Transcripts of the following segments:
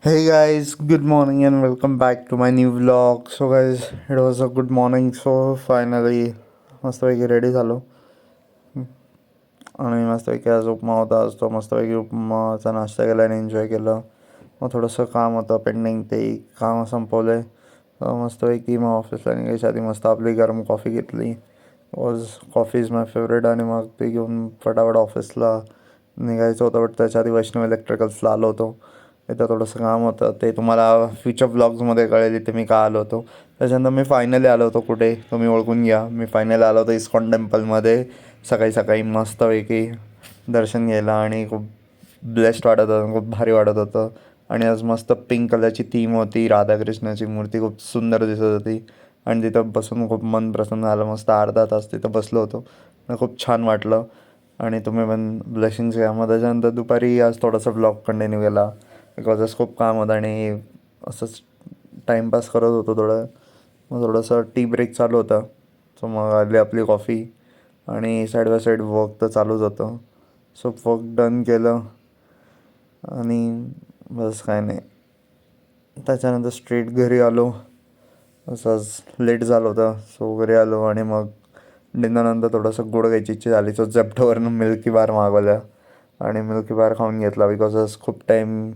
Hey guys, good morning and welcome back to my new vlog. So guys, it was a good morning. So finally मस्तपैकी ready झालो आणि मस्तपैकी आज उपमा होता. आज तो मस्तपैकी उपमाचा नाश्ता केला आणि एन्जॉय केलं. मग थोडंसं काम होतं पेंडिंग, ते काम संपवलं आहे. मस्तपैकी मग ऑफिसला निघायच्या आधी मस्त आपली गरम कॉफी घेतली. Was coffee is my favourite आणि मग ते घेऊन फटाफट ऑफिसला निघायचं होतं. बट त्याच्या आधी वैष्णव इलेक्ट्रिकल्सला आलो होतो. इथं थोडंसं काम होतं, ते तुम्हाला फ्युचर ब्लॉग्समध्ये कळेल इथे मी का आलो होतो. त्याच्यानंतर मी फायनली आलो होतो कुठे तुम्ही ओळखून घ्या. मी फायनली आलो होतो इस्कॉन टेम्पलमध्ये सकाळी सकाळी मस्तपैकी दर्शन घ्यायला आणि खूप ब्लेस्ड वाटत होतं, खूप भारी वाटत होतं. आणि आज मस्त पिंक कलरची थीम होती, राधाकृष्णाची मूर्ती खूप सुंदर दिसत होती आणि तिथं बसून खूप मन प्रसन्न झालं. मस्त अर्धा तास तिथं बसलो होतो, खूप छान वाटलं. आणि तुम्ही पण ब्लेसिंग्स घ्या. मग त्याच्यानंतर दुपारी आज थोडासा ब्लॉग कंटिन्यू केला बिकॉज खूप काम होतं आणि असंच टाईमपास करत होतो थोडं. मग थोडंसं टी ब्रेक चालू होता, सो मग आली आपली कॉफी आणि साईड बाय साईड वर्क तर चालूच होतं. सो वर्क डन केलं आणि बस काय नाही. त्याच्यानंतर स्ट्रेट घरी आलो. असंच लेट झालं होतं, सो घरी आलो आणि मग डिनरनंतर थोडंसं गोड खायची इच्छा झाली, सो झेप्टोवरनं मिल्की बार मागवल्या आणि मिल्की बार खाऊन घेतला बिकॉज खूप टाईम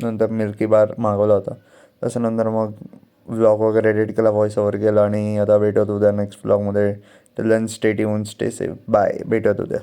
नंतर मिल्की बार मागवला होता. त्याच्यानंतर मग व्लॉग वगैरे एडिट केला, व्हॉइस ओव्हर केला आणि आता भेटत उद्या नेक्स्ट व्लॉगमध्ये. Till then stay tuned, stay safe, bye. भेटत उद्या.